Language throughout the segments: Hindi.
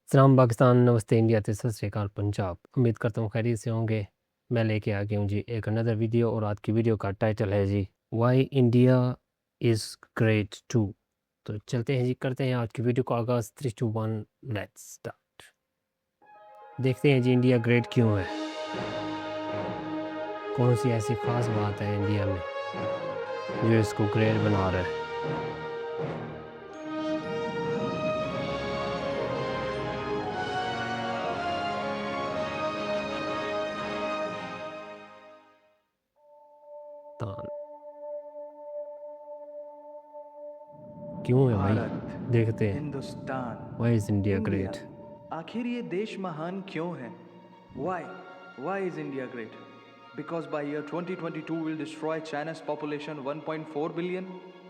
सलाम पाकिस्तान, नमस्ते इंडिया ते सत श्री अकाल पंजाब। उम्मीद करता हूँ खैरियत से होंगे। मैं लेके आ गया हूँ जी एक अनदर वीडियो और आज की वीडियो का टाइटल है G Y India is great too. तो चलते हैं जी, करते हैं आज की वीडियो को आगाज़। 3 2 1 लेट्स स्टार्ट। देखते हैं जी इंडिया ग्रेट क्यों है, कौन सी ऐसी ख़ास बात है इंडिया में जो इसको ग्रेट बना रहा है। तान क्यों है भाई, भारत, देखते हैं Hindustan, why is India India. Great. आखिर ये देश महान क्यों है? Why? Why is India great? Because by year 2022 will destroy China's population 1.4 billion?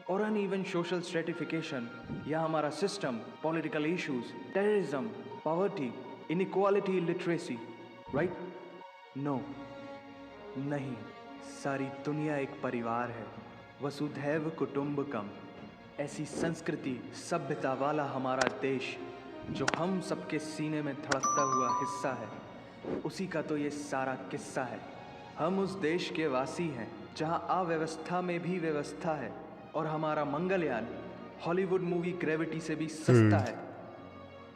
और uneven social stratification या हमारा system, political issues, terrorism, poverty, inequality, literacy, right? No, नहीं। सारी दुनिया एक परिवार है, वसुधैव कुटुंबकम। ऐसी संस्कृति सभ्यता वाला हमारा देश जो हम सबके सीने में धड़कता हुआ हिस्सा है, उसी का तो ये सारा किस्सा है। हम उस देश के वासी हैं जहां अव्यवस्था में भी व्यवस्था है, और हमारा मंगलयान हॉलीवुड मूवी ग्रेविटी से भी सस्ता है।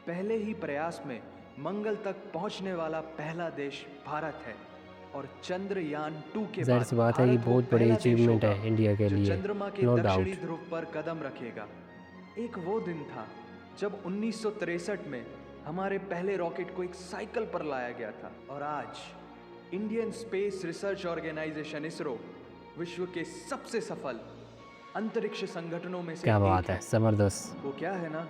पहले ही प्रयास में मंगल तक पहुंचने वाला पहला देश भारत है, और चंद्रयान 2 के ज़ाहिर बाद सी बात है कि भारत वो बहुत बड़ी पहला देश अचीवमेंट होगा है इंडिया के जो लिए, चंद्रमा के नो दक्षिणी डाउट। ध्रुव पर कदम रखेगा। एक वो दिन था जब 1963 में हमारे पहले रॉकेट को एक साइकिल पर लाया गया था, और आज Indian space research organisation ISRO विश्व के सबसे सफल अंतरिक्ष संगठनों में से क्या एक बात है, है। ज़बरदस्त। वो क्या है ना,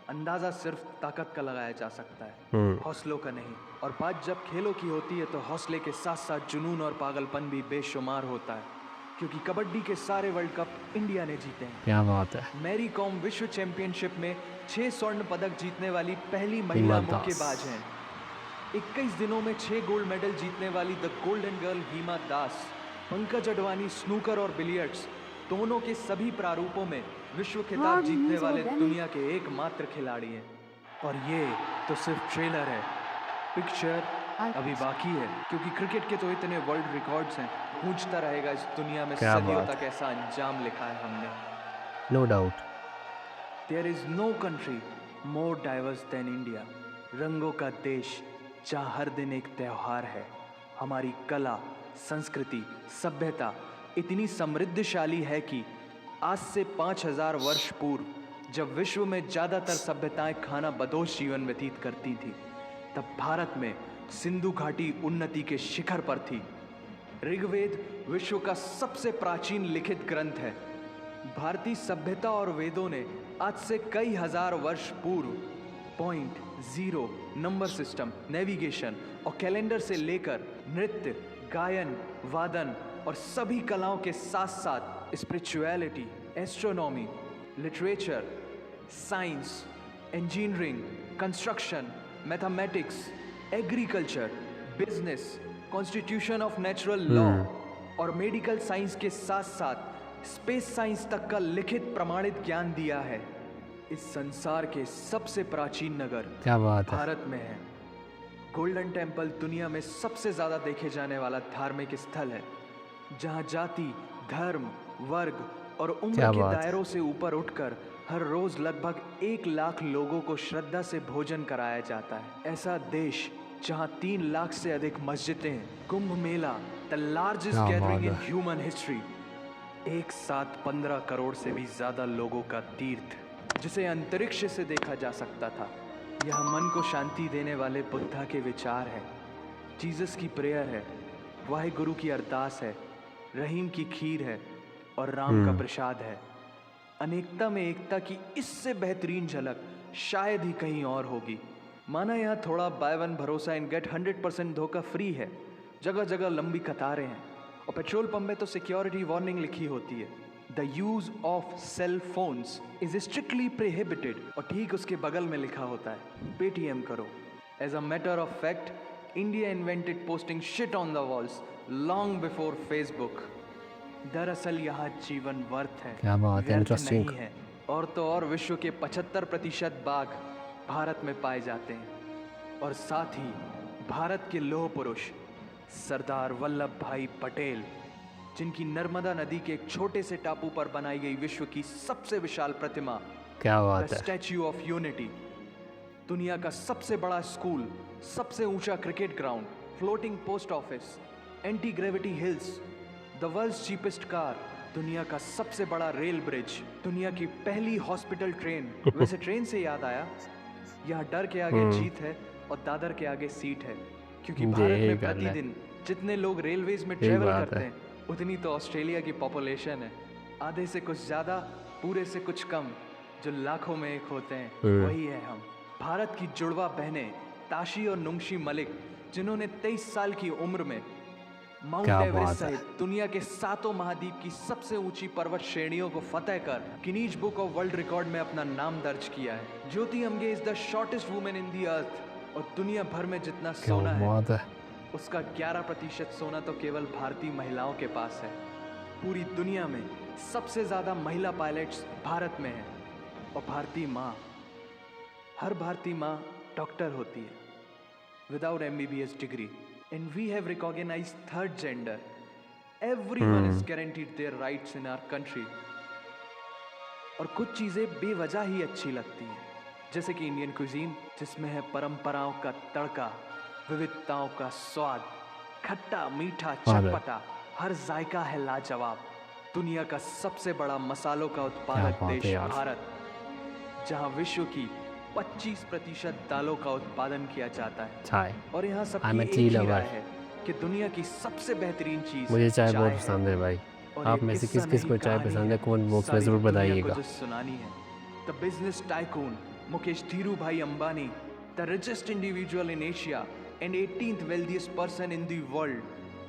अंदाजा सिर्फ ताकत का लगाया जा सकता है, हौसलों का नहीं। और बात जब खेलों की होती है तो हौसले के साथ साथ जुनून और पागलपन भी बेशुमार होता है, क्योंकि कबड्डी के सारे वर्ल्ड कप इंडिया ने जीते हैं। क्या बात है। मैरी कॉम विश्व चैंपियनशिप में 6 स्वर्ण पदक जीतने वाली पहली महिला हिमा दास। मुक्केबाज हैं। 21 दिनों में 6 गोल्ड मेडल जीतने वाली the golden girl Hima Das. Pankaj Advani snooker और बिलियर्ड्स दोनों के सभी प्रारूपों में विश्व खिताब जीतने वाले दुनिया के एकमात्र खिलाड़ी हैं। और ये तो सिर्फ ट्रेलर है, पिक्चर अभी बाकी है, क्योंकि क्रिकेट के तो इतने वर्ल्ड रिकॉर्ड्स हैं। गूंजता रहेगा इस दुनिया में क्या सदियों बात तक ऐसा अंजाम लिखा है हमने। No doubt. There is no country more diverse than India. रंगों का देश जहाँ हर दिन एक त्यौहार है। हमारी कला, संस्कृति, सभ्यता इतनी समृद्धशाली है कि आज से 5000 वर्ष पूर्व जब विश्व में ज़्यादातर सभ्यताएं खाना बदोश जीवन व्यतीत करती थी, तब भारत में सिंधु घाटी उन्नति के शिखर पर थी। ऋग्वेद विश्व का सबसे प्राचीन लिखित ग्रंथ है। भारतीय सभ्यता और वेदों ने आज से कई हजार वर्ष पूर्व point, zero, number system, navigation और कैलेंडर से लेकर नृत्य, गायन, वादन और सभी कलाओं के साथ साथ spirituality, astronomy, literature, science, engineering, construction, mathematics, agriculture, business, constitution of natural law और मेडिकल साइंस के साथ साथ स्पेस साइंस तक का लिखित प्रमाणित ज्ञान दिया है। इस संसार के सबसे प्राचीन नगर क्या बात है। भारत में है। गोल्डन टेम्पल दुनिया में सबसे ज्यादा देखे जाने वाला धार्मिक स्थल है, जहां जाति, धर्म, वर्ग और उम्र क्या के बात है। दायरों से ऊपर उठकर हर रोज लगभग 1 लाख लोगों को श्रद्धा से भोजन कराया जाता है। ऐसा देश जहां 3 लाख से अधिक मस्जिदें, कुंभ मेला, द लार्जेस्ट क्या गैदरिंग इन बात है। ह्यूमन हिस्ट्री, एक साथ 15 करोड़ से भी ज्यादा लोगों का तीर्थ, जिसे अंतरिक्ष से देखा जा सकता था। यह मन को शांति देने वाले बुद्धा के विचार है, जीसस की प्रेयर है, वाहिगुरु की अरदास है, रहीम की खीर है और राम का प्रसाद है। अनेकता में एकता की इससे बेहतरीन झलक शायद ही कहीं और होगी। माना यहाँ थोड़ा बाय वन भरोसा इन गेट 100% धोखा फ्री है। जगह जगह लंबी कतारें हैं और पेट्रोल पंप में तो सिक्योरिटी वार्निंग लिखी होती है, the use of cell phones is strictly prohibited, और ठीक उसके बगल में लिखा होता है पेटीएम करो। As a matter of fact, India invented posting shit on the walls long before Facebook. दरअसल यहाँ जीवन वर्थ है, क्या बात है, व्यर्थ इंटरेस्टिंग। नहीं है। और तो और विश्व के 75% बाघ भारत में पाए जाते हैं। और साथ ही भारत के लौह पुरुष सरदार वल्लभ भाई पटेल, जिनकी नर्मदा नदी के एक छोटे से टापू पर बनाई गई विश्व की सबसे विशाल प्रतिमा क्या द बात है। स्टैच्यू ऑफ यूनिटी, दुनिया का सबसे बड़ा स्कूल, सबसे ऊंचा cricket ground, floating post office, anti gravity hills, the world's cheapest car, दुनिया का सबसे बड़ा रेल ब्रिज, दुनिया की पहली हॉस्पिटल ट्रेन। वैसे ट्रेन से याद आया, यहाँ डर के आगे जीत है और दादर के आगे सीट है, क्योंकि भारत यही में गल है। प्रतिदिन जितने लोग रेलवेज में यही ट्रेवल बात करते है। हैं उतनी तो ऑस्ट्रेलिया की पॉपुलेशन है। आधे से कुछ ज्यादा, पूरे से कुछ कम, जो लाखों में एक होते हैं वही है हम। भारत की जुड़वा बहनें ताशी और नुंगशी मलिक, जिन्होंने 23 साल की उम्र में माउंट क्या एवरेस्ट बात है। सहित दुनिया के 7 महाद्वीप की सबसे ऊंची पर्वत श्रेणियों को फतेह कर Guinness book of world record में अपना नाम दर्ज किया है। Jyoti Amge is the shortest women in the earth, और दुनिया भर में जितना क्या सोना है बात है। उसका 11% सोना तो केवल भारतीय महिलाओं के पास है। पूरी दुनिया में सबसे ज्यादा महिला पायलट्स भारत में हैं, और भारतीय माँ, हर भारतीय माँ डॉक्टर होती है without MBBS degree, and we have recognized third gender. Everyone is guaranteed their rights in our country. और कुछ चीजें बेवजह ही अच्छी लगती हैं, जैसे कि इंडियन क्विजीन, जिसमें है परंपराओं का तड़का, विविधताओं का स्वाद, खट्टा मीठा चटपटा, हर जायका है लाजवाब। दुनिया का सबसे बड़ा मसालों का उत्पादक बात है देश यार। भारत, जहां विश्व की 25% दालों का उत्पादन किया जाता है। चाय। और यहाँ I'm सबकी a एक tea ही lover. राय है कि दुनिया की सबसे बेहतरीन चीज मुझे चाय बहुत है। पसंद है भाई। और आप ये में से किस्सा किस किस नहीं, को चाय कहानी पसंद है कमेंट बॉक्स में सारी जरूर दुनिया बताइएगा। को जो सुनानी है। The business tycoon Mukesh Dhirubhai Ambani, the richest individual in Asia and 18th wealthiest person in the world,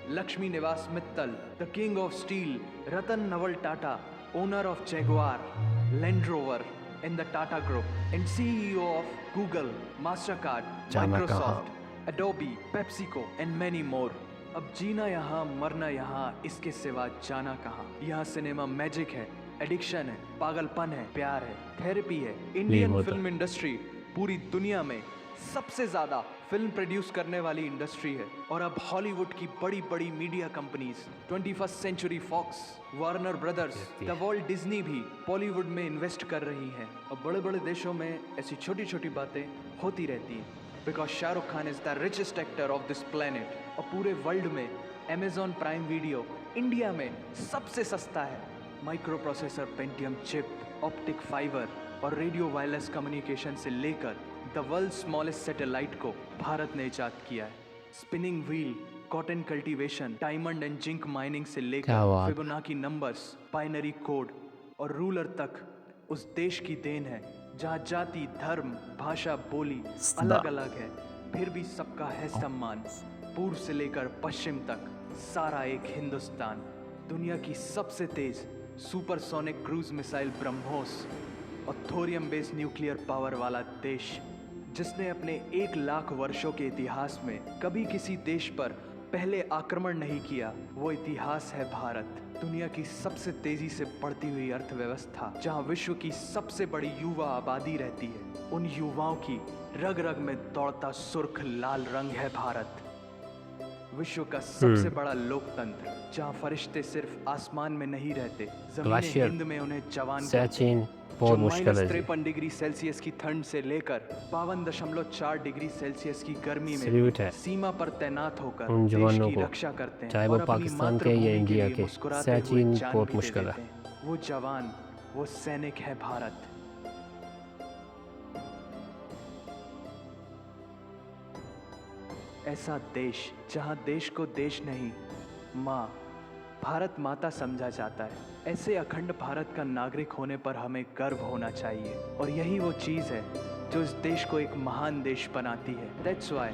Lakshmi Nivas Mittal, the king of steel, Ratan Naval Tata, owner of Jaguar, Land Rover, and the Tata Group, and CEO of Google, Mastercard, जाना कहाँ? Microsoft, Adobe, PepsiCo, and many more. अब जीना यहाँ, मरना यहाँ, इसके सिवा जाना कहाँ। यहाँ सिनेमा मैजिक है, एडिक्शन है, पागलपन है, प्यार है, थेरेपी है। इंडियन होता। फिल्म इंडस्ट्री पूरी दुनिया में सबसे ज्यादा फिल्म प्रोड्यूस करने वाली इंडस्ट्री है। और अब हॉलीवुड की बड़ी बड़ी media companies, 21st century Fox, Warner Brothers, the Walt Disney भी बॉलीवुड में इन्वेस्ट कर रही हैं। और बड़े बड़े देशों में ऐसी छोटी छोटी बातें होती रहती हैं, because Shahrukh Khan is the richest actor of this planet. और पूरे वर्ल्ड में Amazon प्राइम वीडियो इंडिया में सबसे सस्ता है। Micro processor, Pentium chip, optic fibre और रेडियो वायरलेस कम्युनिकेशन से लेकर द वर्ल्ड स्मॉलेस्ट सैटेलाइट को भारत ने इजाद किया है। Spinning wheel, cotton cultivation, diamond and zinc mining से क्या लेकर बात। फिबोनाची नंबर्स, बाइनरी कोड और रूलर तक उस देश की देन है, जहाँ जाति, धर्म, भाषा, बोली अलग अलग है, फिर भी सबका है सम्मान। पूर्व से लेकर पश्चिम तक सारा एक हिंदुस्तान। दुनिया की सबसे तेज सुपरसोनिक क्रूज मिसाइल ब्रह्मोस और थोरियम बेस्ड न्यूक्लियर पावर वाला देश, जिसने अपने 1 लाख वर्षों के इतिहास में कभी किसी देश पर पहले आक्रमण नहीं किया, वो इतिहास है भारत। दुनिया की सबसे तेजी से बढ़ती हुई अर्थव्यवस्था, जहां विश्व की सबसे बड़ी युवा आबादी रहती है, उन युवाओं की रग रग में दौड़ता सुर्ख लाल रंग है भारत। विश्व का सबसे बड़ा लोकतंत्र, जहां फरिश्ते सिर्फ आसमान में नहीं रहते, जमीन ग्लेशियर हिंद में उन्हें जवान सचिन बहुत मुश्किल है जी। -53 डिग्री सेल्सियस की ठंड से लेकर 52.4 डिग्री सेल्सियस की गर्मी में सैल्यूट भी है सीमा पर तैनात होकर उन देश जवानों की को, रक्षा करते हैं चाहे वो और अपनी पाकिस्तान के या मातृभूमि इंडिया लिए के। मुस्कुराते हुए सचिन जान बहुत भी दे मुश्किल है। देते हैं। वो जवान, वो सैनिक है भारत। ऐसा देश जहां देश को देश नहीं, माँ, भारत माता समझा जाता है। ऐसे अखंड भारत का नागरिक होने पर हमें गर्व होना चाहिए, और यही वो चीज़ है जो इस देश को एक महान देश बनाती है। That's why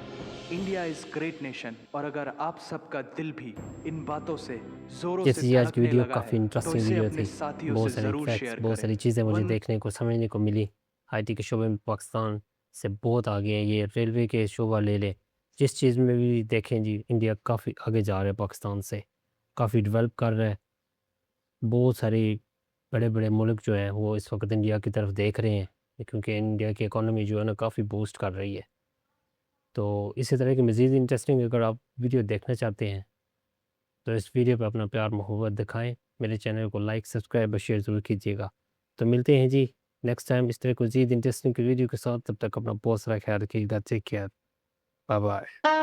India is great nation. और अगर आप सबका दिल भी इन बातों से जोरों से जैसे आज की धड़कने वीडियो लगा काफ़ी है, तो इंटरेस्टिंग इसे वीडियो अपने थी। साथियों बहुत से सारे जरूर फैक्ट्स, शेयर बहुत करें। सारी चीज़ें मुझे वन देखने को समझने को मिली। आईटी के शोबे में पाकिस्तान से बहुत आगे है। ये रेलवे के शोबा ले ले, जिस चीज़ में भी देखें जी, इंडिया काफ़ी आगे जा रहा है पाकिस्तान से, काफ़ी डेवलप कर रहा है। बहुत सारे बड़े बड़े मुल्क जो हैं वो इस वक्त इंडिया की तरफ देख रहे हैं, क्योंकि इंडिया की इकोनॉमी जो है ना काफ़ी बूस्ट कर रही है। तो इसी तरह की मज़ीद इंटरेस्टिंग अगर आप वीडियो देखना चाहते हैं तो इस वीडियो पे अपना प्यार मोहब्बत दिखाएं, मेरे चैनल को लाइक सब्सक्राइब और शेयर ज़रूर कीजिएगा। तो मिलते हैं जी नेक्स्ट टाइम इस तरह को मज़ीद इंटरेस्टिंग वीडियो के साथ। तब तक अपना बहुत सारा ख्याल रखिएगा। Take care, bye bye.